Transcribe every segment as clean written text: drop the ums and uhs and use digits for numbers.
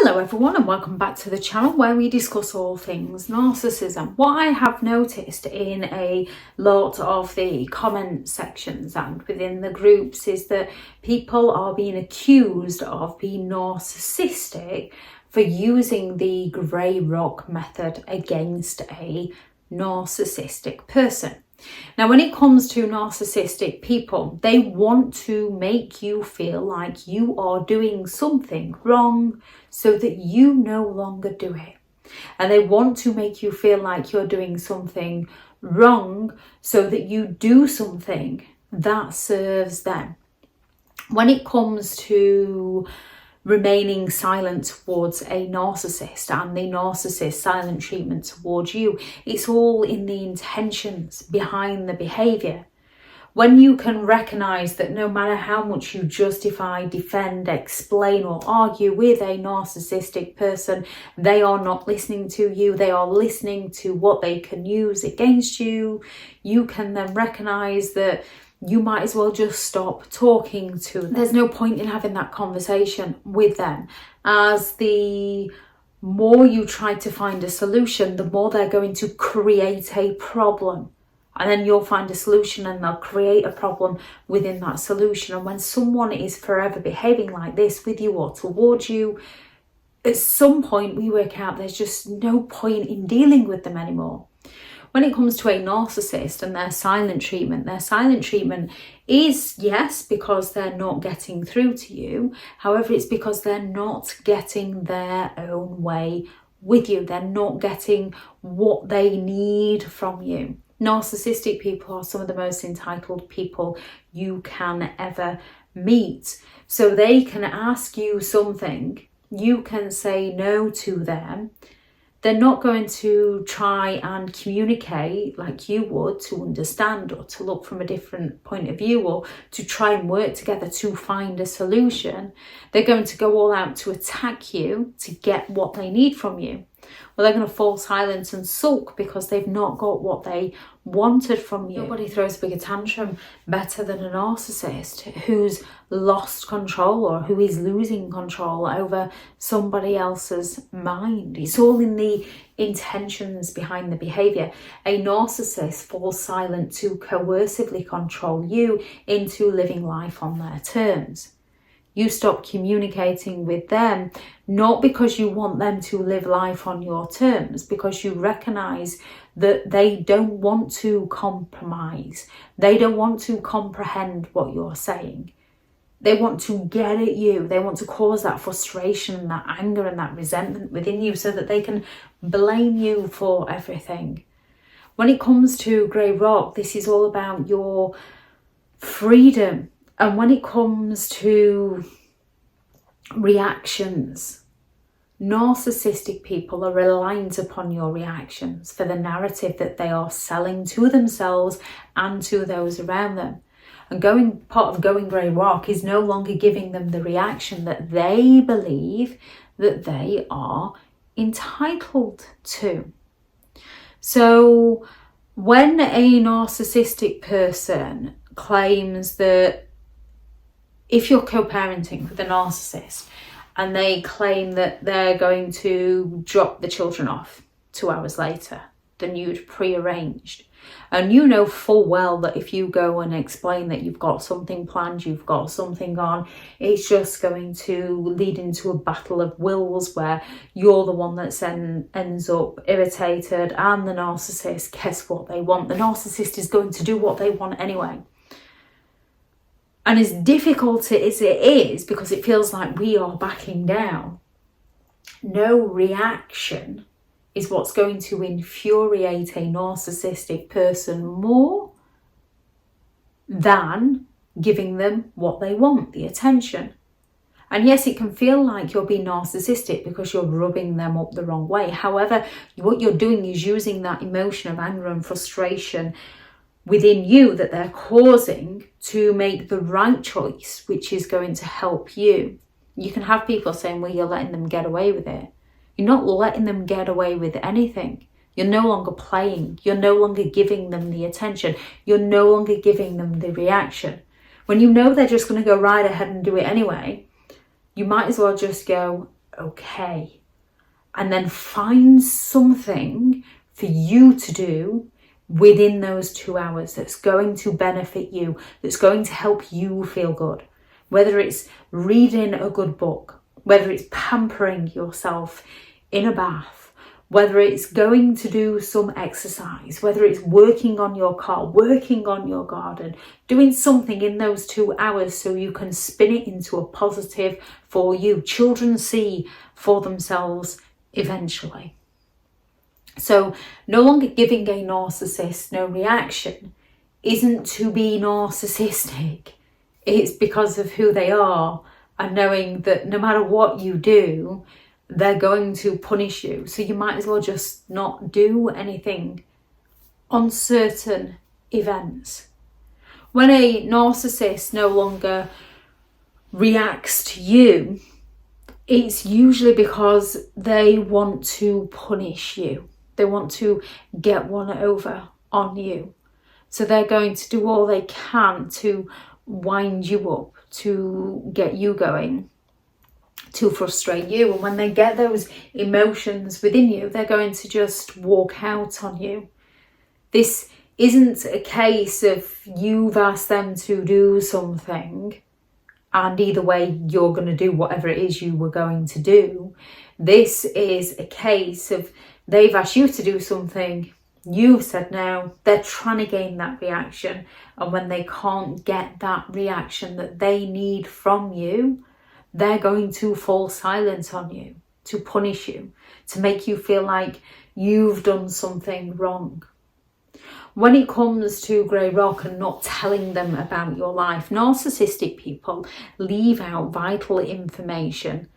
Hello everyone and welcome back to the channel where we discuss all things narcissism. What I have noticed in a lot of the comment sections and within the groups is that people are being accused of being narcissistic for using the grey rock method against a narcissistic person. Now, when it comes to narcissistic people, they want to make you feel like you are doing something wrong so that you no longer do it. And they want to make you feel like you're doing something wrong so that you do something that serves them. When it comes to remaining silent towards a narcissist and the narcissist's silent treatment towards you, it's all in the intentions behind the behaviour. When you can recognise that no matter how much you justify, defend, explain or argue with a narcissistic person, they are not listening to you, they are listening to what they can use against you, you can then recognise that you might as well just stop talking to them. There's no point in having that conversation with them, as the more you try to find a solution, the more they're going to create a problem. And then you'll find a solution and they'll create a problem within that solution. And when someone is forever behaving like this with you or towards you, at some point we work out there's just no point in dealing with them anymore. When it comes to a narcissist and their silent treatment is, yes, because they're not getting through to you. However, it's because they're not getting their own way with you. They're not getting what they need from you. Narcissistic people are some of the most entitled people you can ever meet. So they can ask you something, you can say no to them. They're not going to try and communicate like you would to understand or to look from a different point of view or to try and work together to find a solution. They're going to go all out to attack you to get what they need from you. Well, they're going to fall silent and sulk because they've not got what they wanted from you. Nobody throws a bigger tantrum better than a narcissist who's lost control or who is losing control over somebody else's mind. It's all in the intentions behind the behaviour. A narcissist falls silent to coercively control you into living life on their terms. You stop communicating with them, not because you want them to live life on your terms, because you recognise that they don't want to compromise. They don't want to comprehend what you're saying. They want to get at you. They want to cause that frustration and that anger and that resentment within you so that they can blame you for everything. When it comes to Grey Rock, this is all about your freedom. And when it comes to reactions, narcissistic people are reliant upon your reactions for the narrative that they are selling to themselves and to those around them. And part of going Grey Rock is no longer giving them the reaction that they believe that they are entitled to. So when a narcissistic person claims that if you're co-parenting with a narcissist and they claim that they're going to drop the children off 2 hours later than you'd pre-arranged, and you know full well that if you go and explain that you've got something planned, you've got something on, it's just going to lead into a battle of wills where you're the one that ends up irritated and the narcissist gets what they want. The narcissist is going to do what they want anyway. And as difficult as it is, because it feels like we are backing down, no reaction is what's going to infuriate a narcissistic person more than giving them what they want, the attention. And yes, it can feel like you're being narcissistic because you're rubbing them up the wrong way. However, what you're doing is using that emotion of anger and frustration within you that they're causing to make the right choice, which is going to help you. You can have people saying, well, you're letting them get away with it. You're not letting them get away with anything. You're no longer playing. You're no longer giving them the attention. You're no longer giving them the reaction. When you know they're just going to go right ahead and do it anyway, you might as well just go, okay. And then find something for you to do within those 2 hours that's going to benefit you, that's going to help you feel good. Whether it's reading a good book, whether it's pampering yourself in a bath, whether it's going to do some exercise, whether it's working on your car, working on your garden, doing something in those 2 hours so you can spin it into a positive for you. Children see for themselves eventually. So no longer giving a narcissist no reaction isn't to be narcissistic. It's because of who they are and knowing that no matter what you do, they're going to punish you. So you might as well just not do anything on certain events. When a narcissist no longer reacts to you, it's usually because they want to punish you. They want to get one over on you. So they're going to do all they can to wind you up, to get you going, to frustrate you. And when they get those emotions within you, they're going to just walk out on you. This isn't a case of you've asked them to do something and either way you're going to do whatever it is you were going to do. This is a case of they've asked you to do something, you've said no, they're trying to gain that reaction, and when they can't get that reaction that they need from you, they're going to fall silent on you, to punish you, to make you feel like you've done something wrong. When it comes to Grey Rock and not telling them about your life, narcissistic people leave out vital information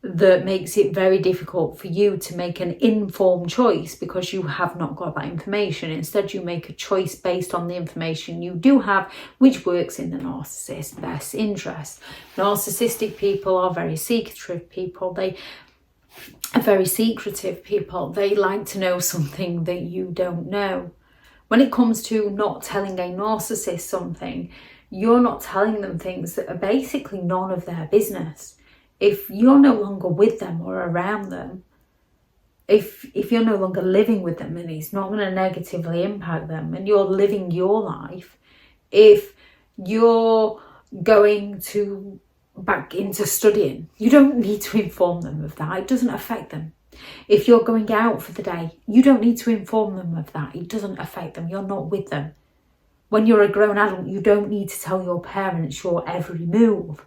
that makes it very difficult for you to make an informed choice because you have not got that information. Instead, you make a choice based on the information you do have, which works in the narcissist's best interest. Narcissistic people are very secretive people. They are very secretive people. They like to know something that you don't know. When it comes to not telling a narcissist something, you're not telling them things that are basically none of their business. If you're no longer with them or around them, if you're no longer living with them and it's not going to negatively impact them and you're living your life, if you're going to back into studying, you don't need to inform them of that. It doesn't affect them. If you're going out for the day, you don't need to inform them of that. It doesn't affect them. You're not with them. When you're a grown adult, you don't need to tell your parents your every move.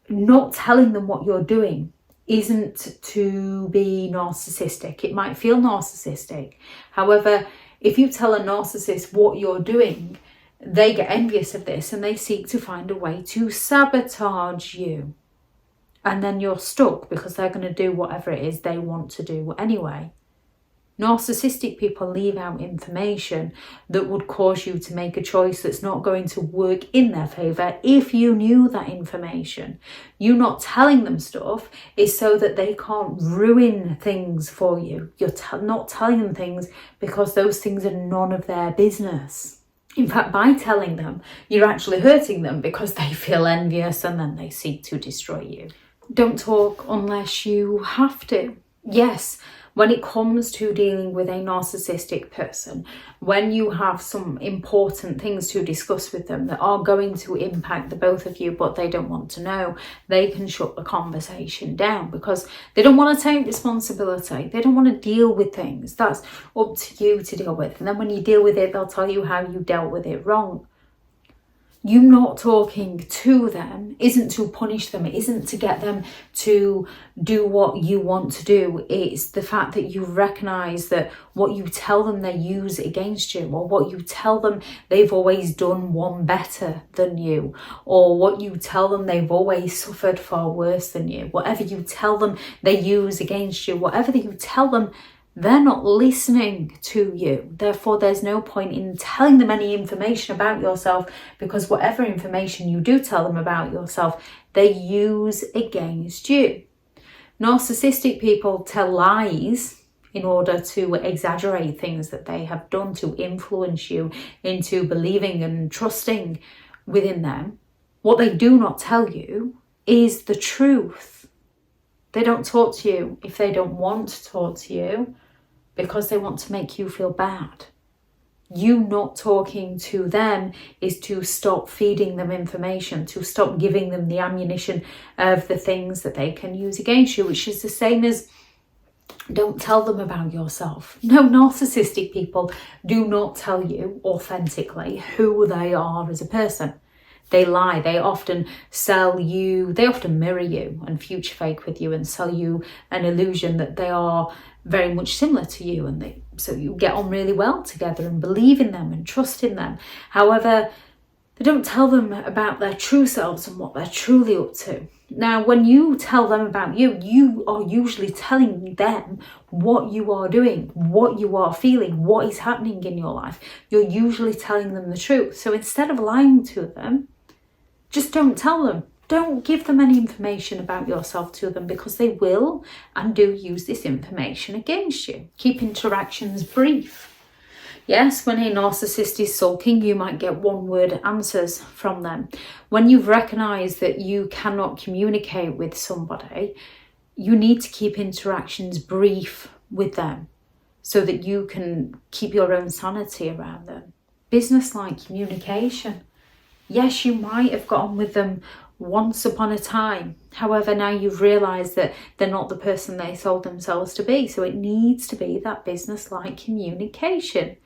Not telling them what you're doing isn't to be narcissistic. It might feel narcissistic. However, if you tell a narcissist what you're doing, they get envious of this and they seek to find a way to sabotage you. And then you're stuck because they're going to do whatever it is they want to do anyway. Narcissistic people leave out information that would cause you to make a choice that's not going to work in their favour if you knew that information. You not telling them stuff is so that they can't ruin things for you. You're not telling them things because those things are none of their business. In fact, by telling them, you're actually hurting them because they feel envious and then they seek to destroy you. Don't talk unless you have to. Yes, when it comes to dealing with a narcissistic person, when you have some important things to discuss with them that are going to impact the both of you, but they don't want to know, they can shut the conversation down because they don't want to take responsibility. They don't want to deal with things. That's up to you to deal with. And then when you deal with it, they'll tell you how you dealt with it wrong. You not talking to them isn't to punish them. It isn't to get them to do what you want to do. It's the fact that you recognise that what you tell them they use against you, or what you tell them they've always done one better than you, or what you tell them they've always suffered far worse than you. Whatever you tell them they use against you, whatever you tell them, they're not listening to you. Therefore, there's no point in telling them any information about yourself, because whatever information you do tell them about yourself, they use against you. Narcissistic people tell lies in order to exaggerate things that they have done to influence you into believing and trusting within them. What they do not tell you is the truth. They don't talk to you if they don't want to talk to you, because they want to make you feel bad. You not talking to them is to stop feeding them information, to stop giving them the ammunition of the things that they can use against you, which is the same as don't tell them about yourself. No, narcissistic people do not tell you authentically who they are as a person. They lie. They often sell you, they often mirror you and future fake with you and sell you an illusion that they are very much similar to you, and so you get on really well together and believe in them and trust in them. However, they don't tell them about their true selves and what they're truly up to. Now, when you tell them about you, you are usually telling them what you are doing, what you are feeling, what is happening in your life. You're usually telling them the truth. So instead of lying to them, just don't tell them. Don't give them any information about yourself to them, because they will and do use this information against you. Keep interactions brief. Yes, when a narcissist is sulking, you might get one-word answers from them. When you've recognised that you cannot communicate with somebody, you need to keep interactions brief with them so that you can keep your own sanity around them. Business-like communication. Yes, you might have got on with them once upon a time. However, now you've realised that they're not the person they sold themselves to be. So it needs to be that business-like communication.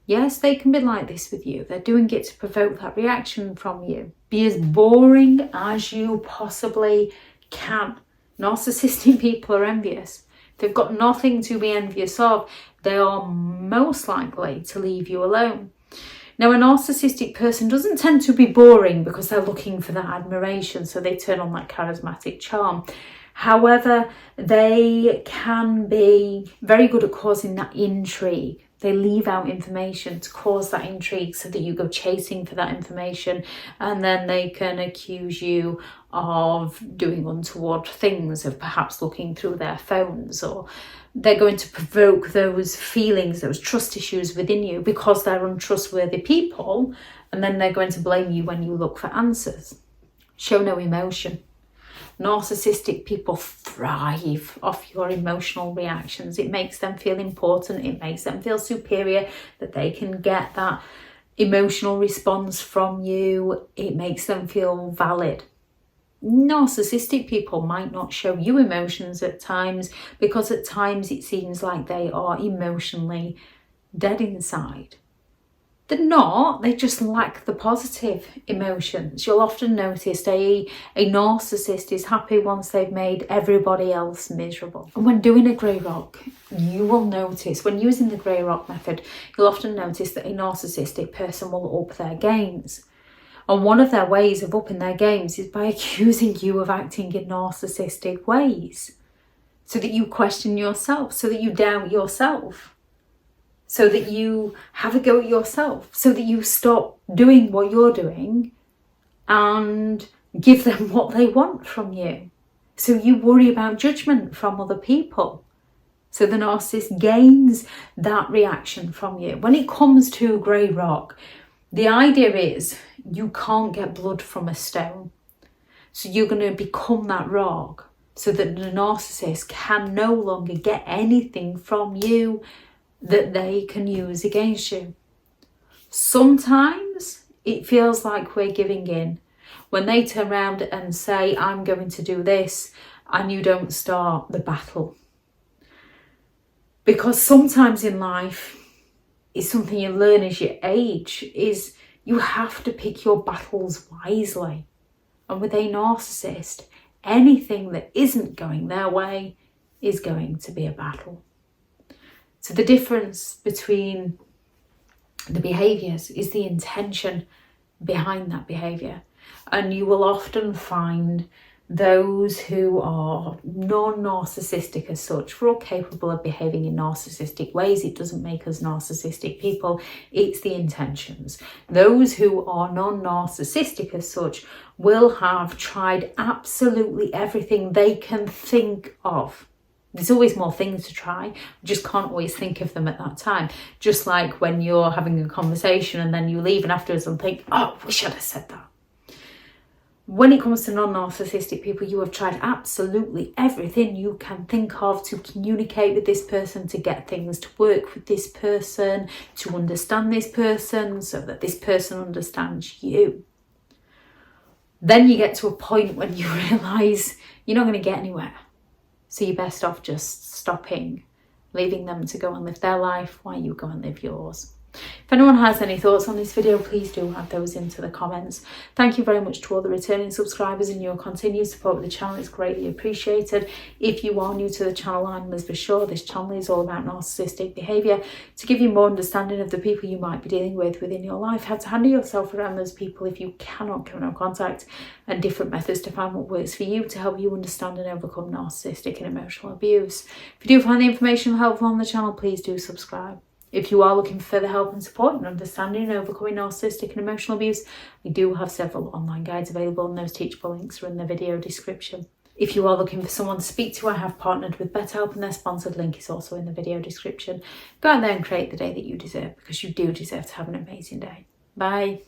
Yes, they can be like this with you. They're doing it to provoke that reaction from you. Be as boring as you possibly can. Narcissistic people are envious. They've got nothing to be envious of. They are most likely to leave you alone. Now, a narcissistic person doesn't tend to be boring because they're looking for that admiration, so they turn on that charismatic charm. However, they can be very good at causing that intrigue. They leave out information to cause that intrigue so that you go chasing for that information, and then they can accuse you of doing untoward things, of perhaps looking through their phones, or they're going to provoke those feelings, those trust issues within you because they're untrustworthy people, and then they're going to blame you when you look for answers. Show no emotion. Narcissistic people thrive off your emotional reactions. It makes them feel important. It makes them feel superior, that they can get that emotional response from you. It makes them feel valid. Narcissistic people might not show you emotions at times, because at times it seems like they are emotionally dead inside. They're not, they just lack the positive emotions. You'll often notice a narcissist is happy once they've made everybody else miserable. And when doing a grey rock, you will notice, when using the grey rock method, you'll often notice that a narcissistic person will up their games. And one of their ways of upping their games is by accusing you of acting in narcissistic ways, so that you question yourself, so that you doubt yourself, so that you have a go at yourself, so that you stop doing what you're doing and give them what they want from you. So you worry about judgment from other people. So the narcissist gains that reaction from you. When it comes to grey rock, the idea is you can't get blood from a stone. So you're going to become that rock so that the narcissist can no longer get anything from you that they can use against you. Sometimes it feels like we're giving in. When they turn around and say, I'm going to do this, and you don't start the battle. Because sometimes in life, it's something you learn as you age, is you have to pick your battles wisely. And with a narcissist, anything that isn't going their way is going to be a battle. So the difference between the behaviours is the intention behind that behaviour. And you will often find those who are non-narcissistic as such, we're all capable of behaving in narcissistic ways. It doesn't make us narcissistic people. It's the intentions. Those who are non-narcissistic as such will have tried absolutely everything they can think of. There's always more things to try. We just can't always think of them at that time. Just like when you're having a conversation and then you leave and afterwards and think, oh, we should have said that. When it comes to non-narcissistic people, you have tried absolutely everything you can think of to communicate with this person, to get things to work with this person, to understand this person so that this person understands you. Then you get to a point when you realise you're not going to get anywhere. So you're best off just stopping, leaving them to go and live their life while you go and live yours. If anyone has any thoughts on this video, please do add those into the comments. Thank you very much to all the returning subscribers, and your continued support with the channel is greatly appreciated. If you are new to the channel, I'm Elizabeth Shaw. This channel is all about narcissistic behaviour, to give you more understanding of the people you might be dealing with within your life, how to handle yourself around those people if you cannot come in contact, and different methods to find what works for you to help you understand and overcome narcissistic and emotional abuse. If you do find the information helpful on the channel, please do subscribe. If you are looking for further help and support in understanding and overcoming narcissistic and emotional abuse, we do have several online guides available, and those teachable links are in the video description. If you are looking for someone to speak to, I have partnered with BetterHelp, and their sponsored link is also in the video description. Go out there and create the day that you deserve, because you do deserve to have an amazing day. Bye.